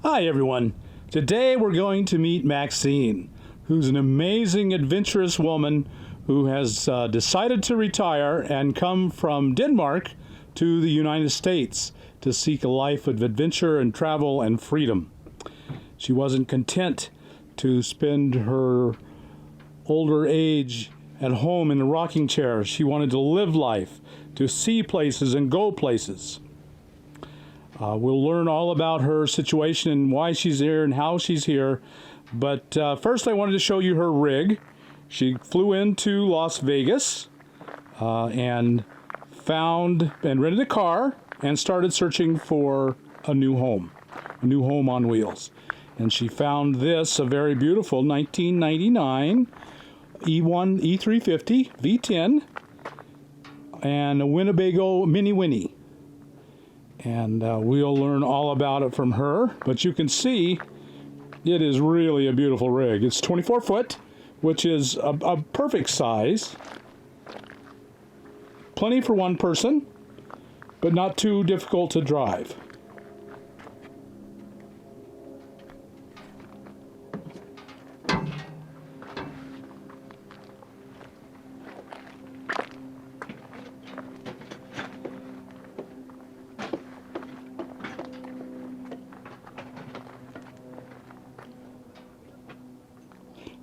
Hi everyone. Today we're going to meet Maxine, who's an amazing adventurous woman who has decided to retire and come from Denmark to the United States to seek a life of adventure and travel and freedom. She wasn't content to spend her older age at home in a rocking chair. She wanted to live life, to see places and go places. We'll learn all about her situation and why she's here and how she's here. But first I wanted to show you her rig. She flew into Las Vegas and found and rented a car and started searching for a new home on wheels. And she found this, a very beautiful 1999 E350 V10 and a Winnebago Mini Winnie. And we'll learn all about it from her, but you can see it is really a beautiful rig. It's 24 foot, which is a perfect size. Plenty for one person, but not too difficult to drive.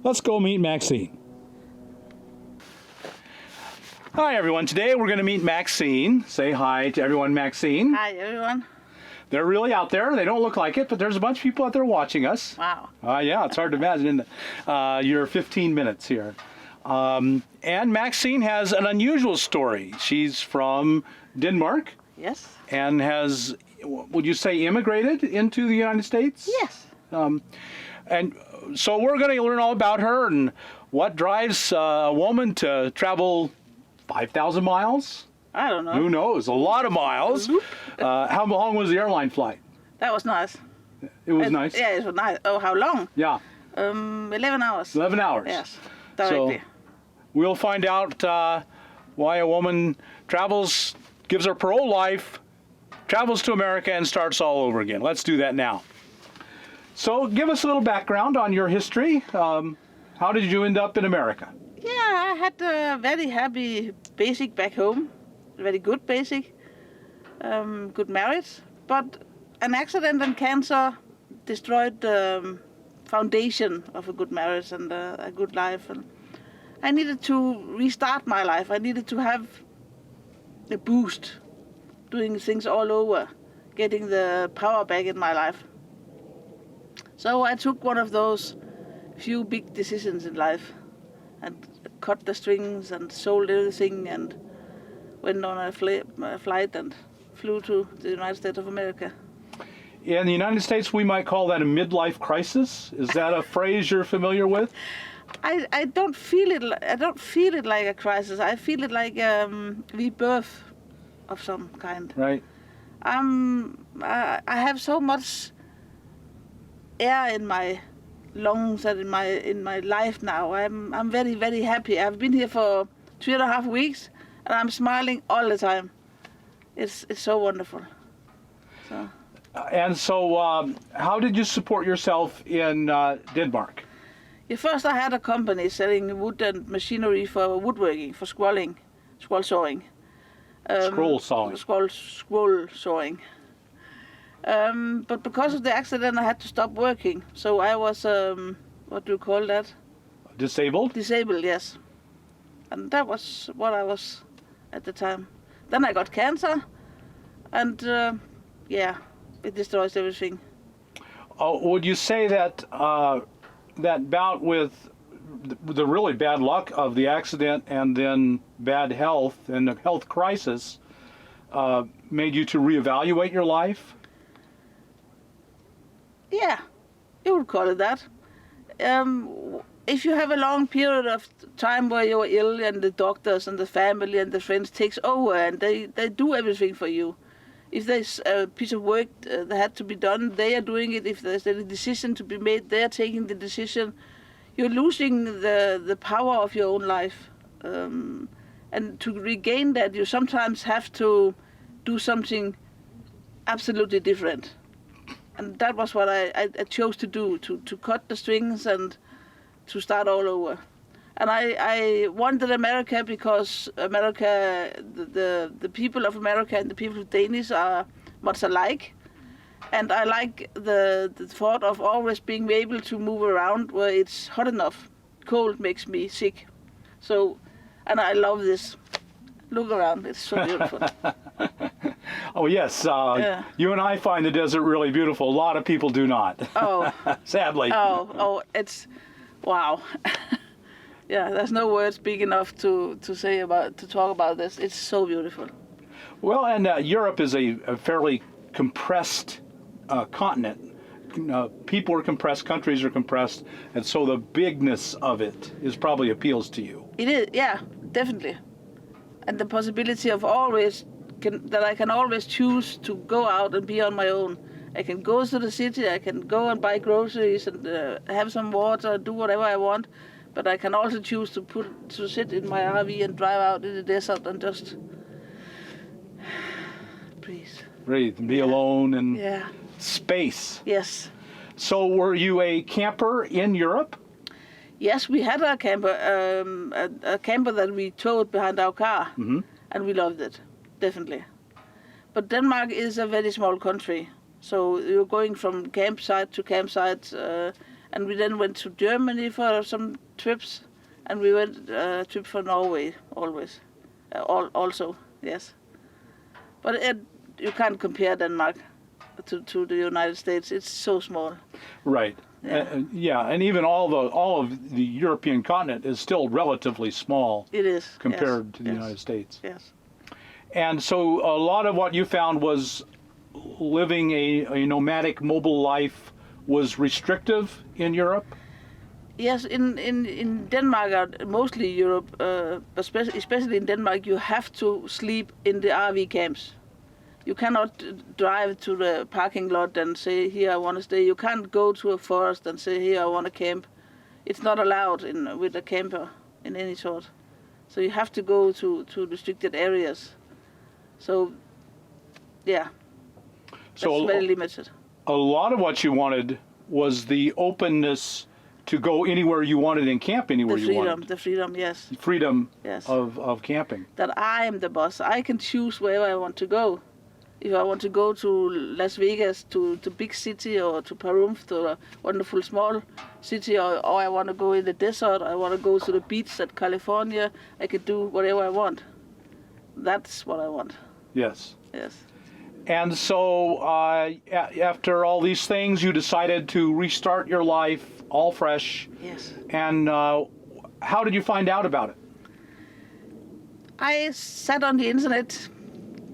Let's go meet Maxine. Hi everyone, today we're going to meet Maxine. Say hi to everyone, Maxine. Hi everyone. They're really out there. They don't look like it, but there's a bunch of people out there watching us. Wow. Yeah, it's hard to imagine your 15 minutes here. And Maxine has an unusual story. She's from Denmark. Yes. And has, would you say, immigrated into the United States? Yes. And so we're going to learn all about her and what drives a woman to travel 5,000 miles. I don't know. Who knows? A lot of miles. How long was the airline flight? That was nice. It was nice? Yeah, it was nice. Oh, how long? Yeah. 11 hours. 11 hours. Yes, directly. So we'll find out why a woman travels, gives up her whole life, travels to America and starts all over again. Let's do that now. So give us a little background on your history. How did you end up in America? Yeah, I had a very happy basic back home. Very good basic. Good marriage. But an accident and cancer destroyed the foundation of a good marriage and a good life. And I needed to restart my life. I needed to have a boost, doing things all over, getting the power back in my life. So I took one of those few big decisions in life and cut the strings and sold everything and went on a flight and flew to the United States of America. In the United States, we might call that a midlife crisis. Is that a phrase you're familiar with? I don't feel it. I don't feel it like a crisis. I feel it like rebirth of some kind. Right. I have so much air in my lungs and in my life now. I'm very, very happy. I've been here for 3.5 weeks and I'm smiling all the time. It's so wonderful. So. And so how did you support yourself in Denmark? Yeah, first I had a company selling wood and machinery for woodworking, for scroll sawing. Scroll sawing. Scroll sawing. But because of the accident, I had to stop working. So I was, what do you call that? Disabled? Disabled, yes. And that was what I was at the time. Then I got cancer, and yeah, it destroys everything. Would you say that that bout with the really bad luck of the accident and then bad health and the health crisis made you to reevaluate your life? Yeah, you would call it that. If you have a long period of time where you're ill and the doctors and the family and the friends takes over and they do everything for you. If there's a piece of work that had to be done, they are doing it. If there's a decision to be made, they are taking the decision. You're losing the power of your own life. And to regain that, you sometimes have to do something absolutely different. and that was what I chose to do, to cut the strings and to start all over. And I wanted America because America, the people of America and the people of Danish are much alike. And I like the thought of always being able to move around where it's hot enough. Cold makes me sick. So, and I love this. Look around, it's so beautiful. Oh, yes. Yeah. You and I find the desert really beautiful. A lot of people do not. Oh. Sadly. Oh, it's, wow. Yeah, there's no words big enough to talk about this. It's so beautiful. Well, and Europe is a fairly compressed continent. People are compressed, countries are compressed, and so the bigness of it probably appeals to you. It is, yeah, definitely. And the possibility of that I can always choose to go out and be on my own. I can go to the city, I can go and buy groceries and have some water, do whatever I want. But I can also choose to sit in my RV and drive out in the desert and just breathe and be alone and yeah. Space. Yes. So were you a camper in Europe? Yes, we had a camper that we towed behind our car, and we loved it, definitely. But Denmark is a very small country, so you're going from campsite to campsite, and we then went to Germany for some trips, and we went a trip for Norway always, also, yes. But you can't compare Denmark to the United States. It's so small. Right. Yeah, and even all of the European continent is still relatively small. It is compared to the United States. Yes. And so a lot of what you found was living a nomadic, mobile life was restrictive in Europe. Yes, in Denmark, mostly Europe, especially in Denmark, you have to sleep in the RV camps. You cannot drive to the parking lot and say, here I want to stay. You can't go to a forest and say, here I want to camp. It's not allowed with a camper in any sort. So you have to go to restricted areas. So, yeah, that's very limited. A lot of what you wanted was the openness to go anywhere you wanted and camp anywhere you wanted. The freedom, yes. Freedom yes. of camping. That I am the boss. I can choose wherever I want to go. If I want to go to Las Vegas, to big city, or to Pahrump, to a wonderful small city, or I want to go in the desert, I want to go to the beach at California, I can do whatever I want. That's what I want. Yes. Yes. And so after all these things, you decided to restart your life all fresh. Yes. And how did you find out about it? I sat on the internet.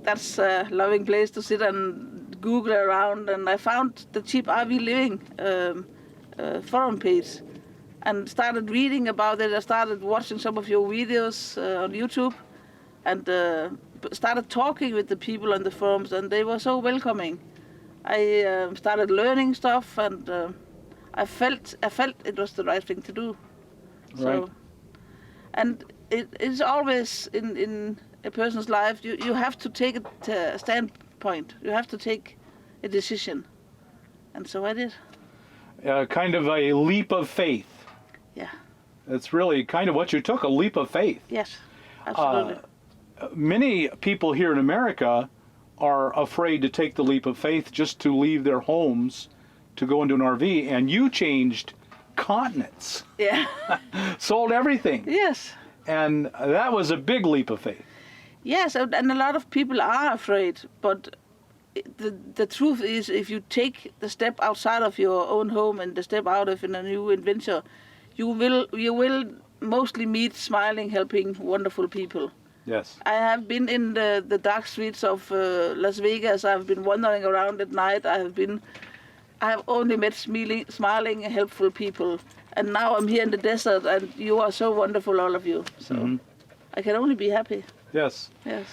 That's a loving place to sit and Google around, and I found the Cheap RV Living forum page and started reading about it. I started watching some of your videos on YouTube and started talking with the people on the forums, and they were so welcoming. I started learning stuff, and I felt it was the right thing to do. Right. So, and it's always in a person's life, you have to take a standpoint. You have to take a decision. And so I did. Kind of a leap of faith. Yeah. That's really kind of what you took, a leap of faith. Yes, absolutely. Many people here in America are afraid to take the leap of faith just to leave their homes to go into an RV, and you changed continents. Yeah. Sold everything. Yes. And that was a big leap of faith. Yes, and a lot of people are afraid, but the truth is, if you take the step outside of your own home and the step out of in a new adventure, you will mostly meet smiling, helping, wonderful people. Yes. I have been in the dark streets of Las Vegas. I've been wandering around at night. I have only met smiling, helpful people. And now I'm here in the desert, and you are so wonderful, all of you. So I can only be happy. Yes. Yes.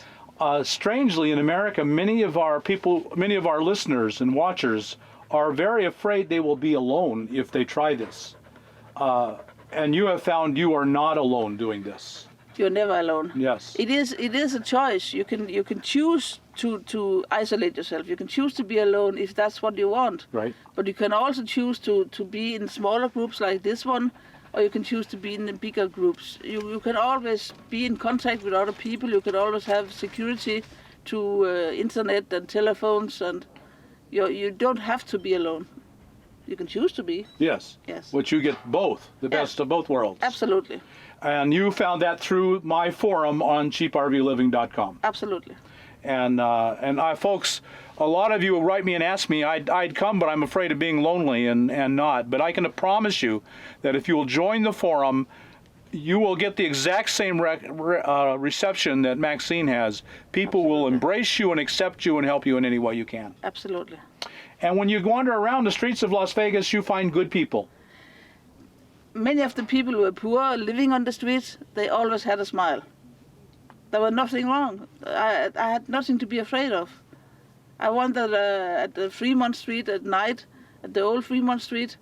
Strangely, in America, many of our listeners and watchers are very afraid they will be alone if they try this. And you have found you are not alone doing this. you're never alone. Yes. It is a choice. You can choose to isolate yourself. You can choose to be alone if that's what you want. Right. But you can also choose to be in smaller groups like this one, or you can choose to be in the bigger groups. You can always be in contact with other people. You can always have security to internet and telephones, and you don't have to be alone. You can choose to be. Yes. Yes. Which you get both, the best of both worlds. Absolutely. And you found that through my forum on cheaprvliving.com. Absolutely. And folks, a lot of you will write me and ask me, I'd come, but I'm afraid of being lonely and not. But I can promise you that if you will join the forum, you will get the exact same reception that Maxine has. People will embrace you and accept you and help you in any way you can. Absolutely. And when you wander around the streets of Las Vegas, you find good people. Many of the people who were poor, living on the streets, they always had a smile. There was nothing wrong. I had nothing to be afraid of. I wandered at the Fremont Street at night, at the old Fremont Street,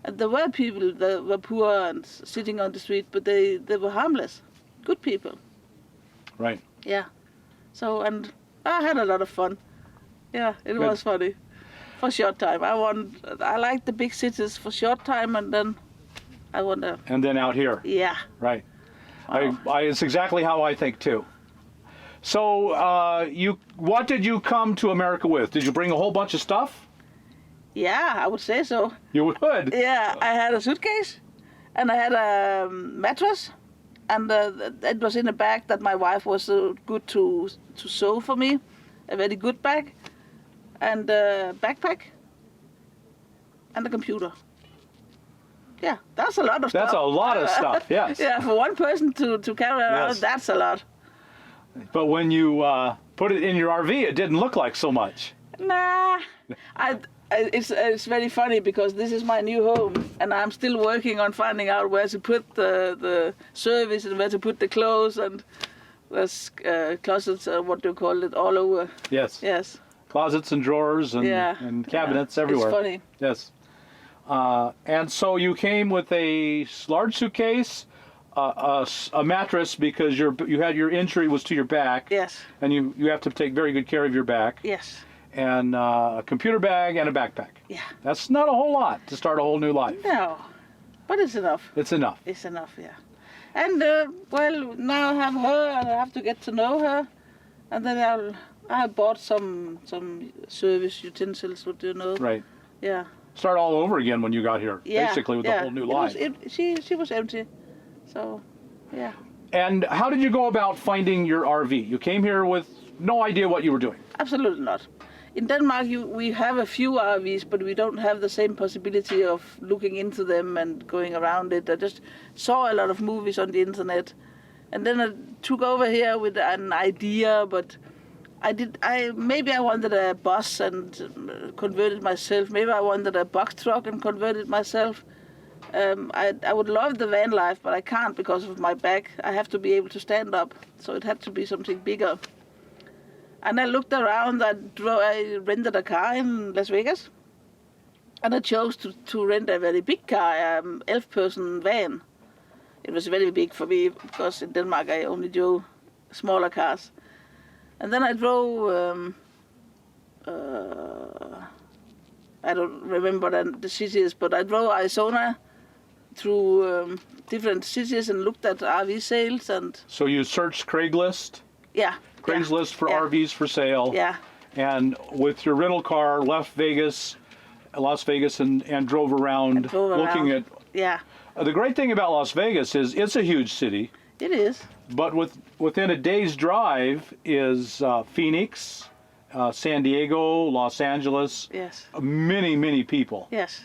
and there were people that were poor and sitting on the street, but they were harmless, good people. Right. Yeah. So, and I had a lot of fun. Yeah, it was funny. For a short time. I like the big cities for a short time, and then I wander. And then out here. Yeah. Right. Wow. It's exactly how I think too. So, what did you come to America with? Did you bring a whole bunch of stuff? Yeah, I would say so. You would? Yeah, I had a suitcase, and I had a mattress, and it was in a bag that my wife was good to sew for me, a very good bag, and a backpack, and a computer. Yeah, that's a lot of stuff. That's a lot of stuff, yes. Yeah, for one person to carry around, Yes. that's a lot. But when you put it in your RV, it didn't look like so much. Nah, it's very funny because this is my new home, and I'm still working on finding out where to put the service and where to put the clothes, and there's closets, what do you call it, all over. Yes. Yes. Closets and drawers and cabinets everywhere. It's funny. Yes. And so you came with a large suitcase, a mattress because you had your injury was to your back. Yes. And you have to take very good care of your back. Yes. And a computer bag and a backpack. Yeah. That's not a whole lot to start a whole new life. No, but it's enough. It's enough. It's enough, yeah. And well, now I have her, and I have to get to know her, and then I bought some service utensils. What do you know? Right. Yeah. Start all over again when you got here. Yeah. Basically with a whole new life. She was empty, so yeah. And how did you go about finding your RV? You came here with no idea what you were doing. Absolutely not. In Denmark, we have a few RVs, but we don't have the same possibility of looking into them and going around it. I just saw a lot of movies on the internet, and then I took over here with an idea, but maybe I wanted a bus and converted myself. Maybe I wanted a box truck and converted myself. I would love the van life, but I can't because of my back. I have to be able to stand up, so it had to be something bigger. And I looked around. I rented a car in Las Vegas, and I chose to rent a very big car, 11-person van. It was very big for me because in Denmark I only drove smaller cars. And then I drove, I don't remember the cities, but I drove Arizona through different cities and looked at RV sales. And So you searched Craigslist? Yeah. Craigslist for yeah. RVs for sale. Yeah. And with your rental car, left Las Vegas, and drove around looking at... Yeah. The great thing about Las Vegas is it's a huge city. It is. But within a day's drive is Phoenix, San Diego, Los Angeles. Yes. Many, many people. Yes.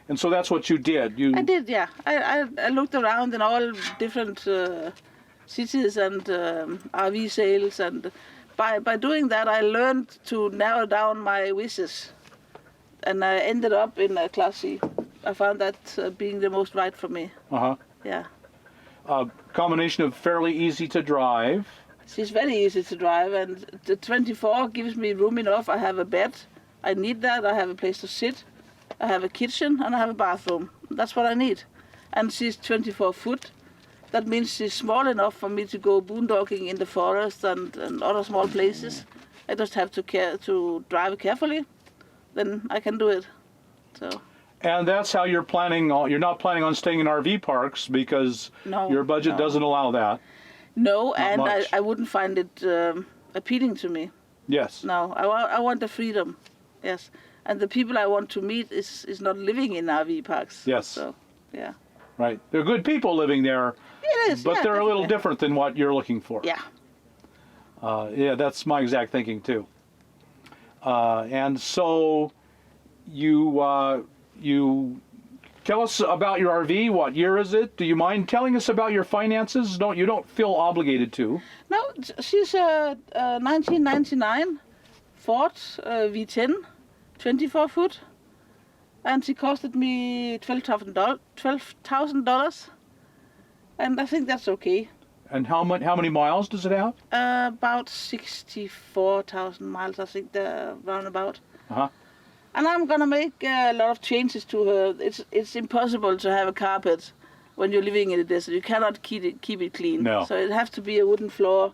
And so that's what you did. I did, yeah. I looked around in all different cities and RV sales, and by doing that I learned to narrow down my wishes, and I ended up in a Class C. I found that being the most right for me. Uh-huh. Yeah. A combination of fairly easy to drive. She's very easy to drive, and the 24 gives me room enough. I have a bed. I need that. I have a place to sit. I have a kitchen and I have a bathroom. That's what I need. And she's 24 foot, that means she's small enough for me to go boondocking in the forest and other small places. I just have to drive carefully, then I can do it. So. And that's how you're planning. You're not planning on staying in RV parks because your budget doesn't allow that. No, Not and much. I wouldn't find it appealing to me. Yes. No, I want the freedom. Yes, and the people I want to meet is not living in RV parks. Yes. So, yeah. Right. They're good people living there. It is. But yeah, they're a little definitely. different than what you're looking for. Yeah. Yeah, that's my exact thinking too. And so you tell us about your RV. What year is it? Do you mind telling us about your finances? You don't feel obligated to. No, she's a 1999 Ford V10, 24 foot, and she costed me $12,000, and I think that's okay. And how many miles does it have? About 64,000 miles, I think, roundabout. Uh-huh. And I'm gonna make a lot of changes to her. It's impossible to have a carpet when you're living in a desert. You cannot keep it clean. No. So it has to be a wooden floor.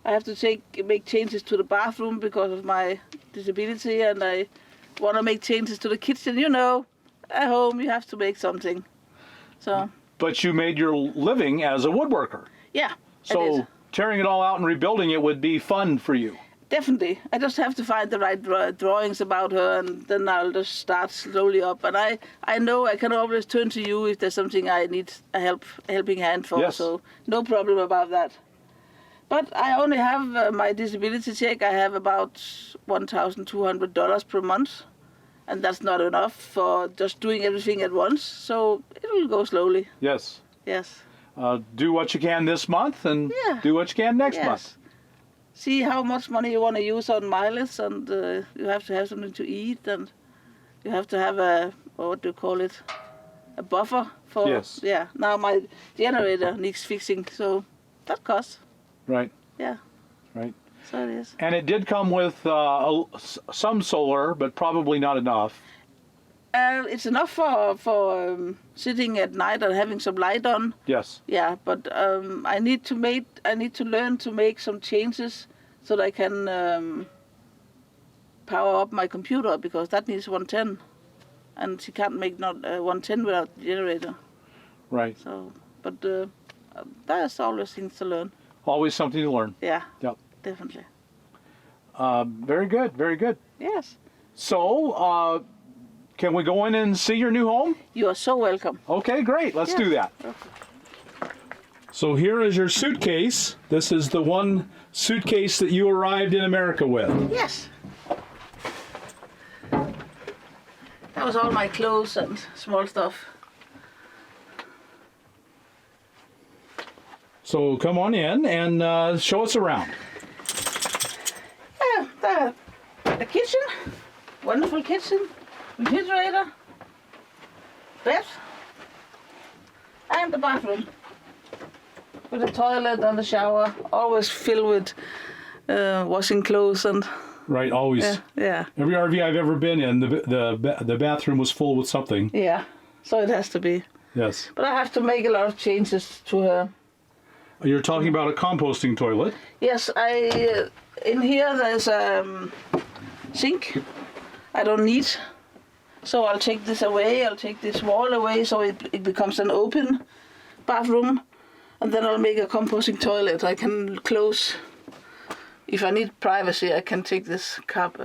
I have to make changes to the bathroom because of my disability, and I want to make changes to the kitchen. You know, at home you have to make something. So. But you made your living as a woodworker. Yeah. I So did. tearing it all out and rebuilding it would be fun for you. Definitely. I just have to find the right drawings about her, and then I'll just start slowly up. And I know I can always turn to you if there's something I need a helping hand for. Yes. So no problem about that. But I only have my disability check. I have about $1,200 per month, and that's not enough for just doing everything at once. So it will go slowly. Yes. Yes. Do what you can this month and Yeah. do what you can next Yes. month. See how much money you want to use on mileage, and you have to have something to eat, and you have to have what do you call it, a buffer for. Yes. Yeah. Now my generator needs fixing, so that costs. Right. Yeah. Right. So it is. And it did come with some solar, but probably not enough. It's enough for sitting at night and having some light on. Yes. Yeah, but I need to learn to make some changes so that I can power up my computer, because that needs 110, and she can't make not 110 without the generator. Right. So, but there's always things to learn. Always something to learn. Yeah. Yep. Definitely. Very good. Very good. Yes. So, can we go in and see your new home? You are so welcome. Okay, great. Let's do that. Okay. So here is your suitcase. This is the one suitcase that you arrived in America with. Yes. That was all my clothes and small stuff. So come on in and show us around. Yeah, the kitchen, wonderful kitchen, refrigerator, bed, and the bathroom with a toilet and a shower, always filled with washing clothes and Right, always. yeah. Every RV I've ever been in, the bathroom was full with something. Yeah, so it has to be. Yes. But I have to make a lot of changes to her. You're talking about a composting toilet. Yes, in here there's a sink I don't need. So I'll take this away, I'll take this wall away so it becomes an open bathroom. And then I'll make a composting toilet. I can close, if I need privacy, I can take this cup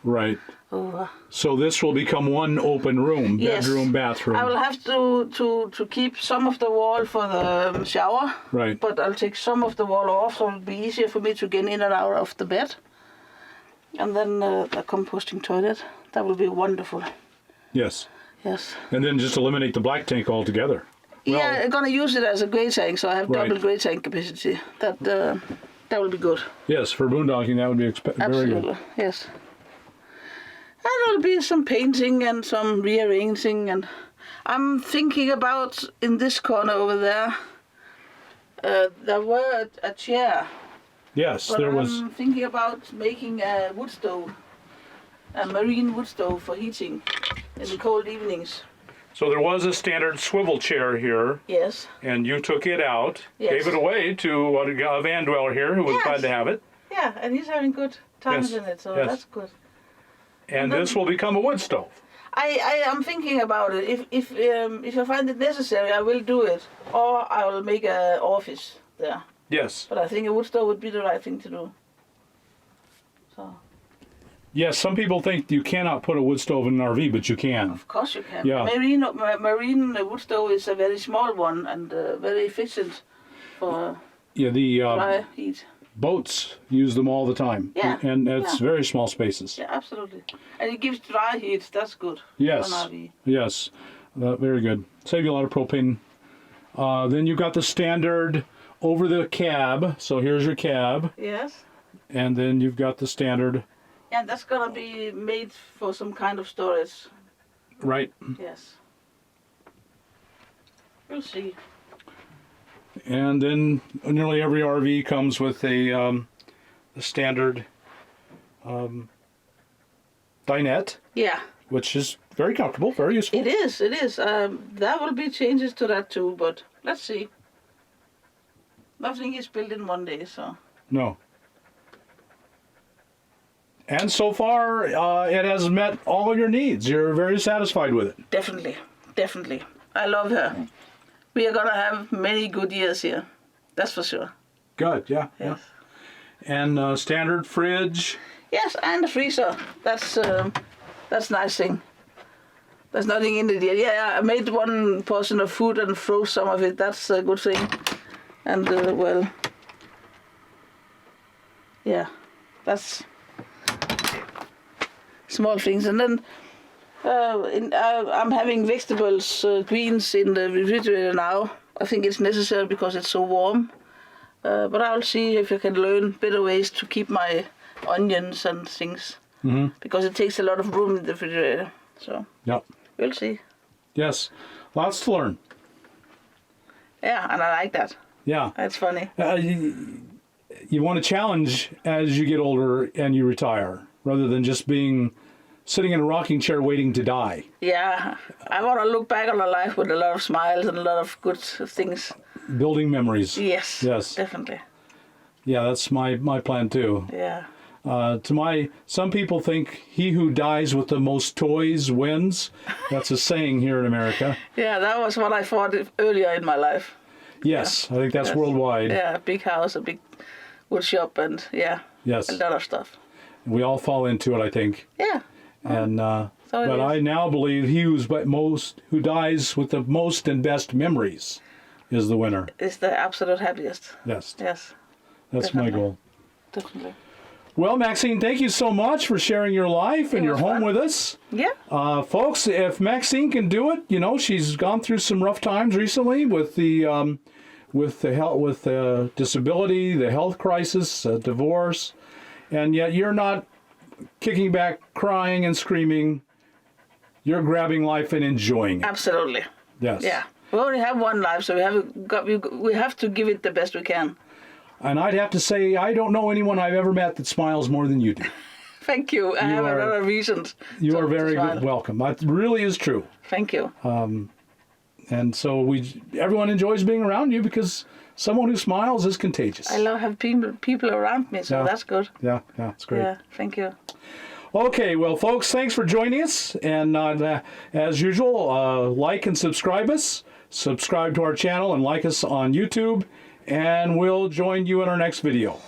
Right. over. So this will become one open room, Yes. bedroom, bathroom. I will have to keep some of the wall for the shower. Right. But I'll take some of the wall off so it'll be easier for me to get in and out of the bed. And then the composting toilet. That will be wonderful. Yes. Yes. And then just eliminate the black tank altogether. Yeah, I'm gonna use it as a gray tank, so I have Right. double gray tank capacity. That will be good. Yes, for boondocking that would be very Absolutely, good. yes. And there'll be some painting and some rearranging, and I'm thinking about in this corner over there. There were a chair, Yes, but there was. I'm thinking about making a wood stove, a marine wood stove for heating in the cold evenings. So there was a standard swivel chair here, Yes. and you took it out, Yes. gave it away to a van dweller here who was Yes. glad to have it. Yeah, and he's having good times Yes, in it, so yes. that's good. And this will become a wood stove. I am thinking about it. If I find it necessary, I will do it, or I will make an office there. Yes. But I think a wood stove would be the right thing to do. So. Yes, some people think you cannot put a wood stove in an RV, but you can. Of course you can. Yeah. Marine wood stove is a very small one and very efficient for Yeah, the dry heat. boats use them all the time. Yeah, And it's yeah. very small spaces. Yeah, absolutely. And it gives dry heat. That's good. Yes. For an RV. Yes. Very good. Save you a lot of propane. Then you've got the standard over the cab. So here's your cab. Yes. And then you've got the standard. Yeah, that's gonna be made for some kind of storage. Right. Yes. We'll see. And then nearly every RV comes with the standard dinette, Yeah. which is very comfortable, very useful. It is. It is. There will be changes to that too, but let's see. Nothing is built in one day, so. No. And so far, it has met all of your needs. You're very satisfied with it. Definitely, definitely. I love her. We are gonna have many good years here. That's for sure. Good, yeah. Yes. And standard fridge. Yes, and the freezer. That's nice thing. There's nothing in it yet. Yeah, I made one portion of food and froze some of it. That's a good thing. And well, yeah, that's small things. And then I'm having vegetables, greens in the refrigerator now. I think it's necessary because it's so warm. But I'll see if I can learn better ways to keep my onions and things. Mm-hmm. Because it takes a lot of room in the refrigerator. So Yep. we'll see. Yes. Lots to learn. Yeah, and I like that. Yeah. That's funny. You want to challenge as you get older and you retire, rather than just being sitting in a rocking chair waiting to die. Yeah, I want to look back on my life with a lot of smiles and a lot of good things. Building memories. Yes. Yes. Definitely. Yeah, that's my plan too. Yeah. Some people think he who dies with the most toys wins. That's a saying here in America. Yeah, that was what I thought earlier in my life. Yes, I think that's Yes. worldwide. Yeah, a big house, a big wood shop, and yeah, Yes. a lot of stuff. We all fall into it, I think. Yeah. And So it but is. I now believe he who dies with the most and best memories is the winner. It's the absolute happiest. Yes, Yes, that's my definitely. goal. definitely. Well, Maxine, thank you so much for sharing your life and It your was home fun. with us. Yeah. Folks, if Maxine can do it, you know, she's gone through some rough times recently with the disability, the health crisis, divorce, and yet you're not kicking back, crying and screaming. You're grabbing life and enjoying it. Absolutely. Yes. Yeah. We only have one life, so we have to give it the best we can. And I'd have to say, I don't know anyone I've ever met that smiles more than you do. Thank you. I have are- another reason. You to are very smile. welcome. That really is true. Thank you. And so everyone enjoys being around you because someone who smiles is contagious. I love having people around me, so Yeah. that's good. Yeah, it's great. Yeah. Thank you. Okay, well, folks, thanks for joining us. And as usual, like and subscribe us. Subscribe to our channel and like us on YouTube. And we'll join you in our next video.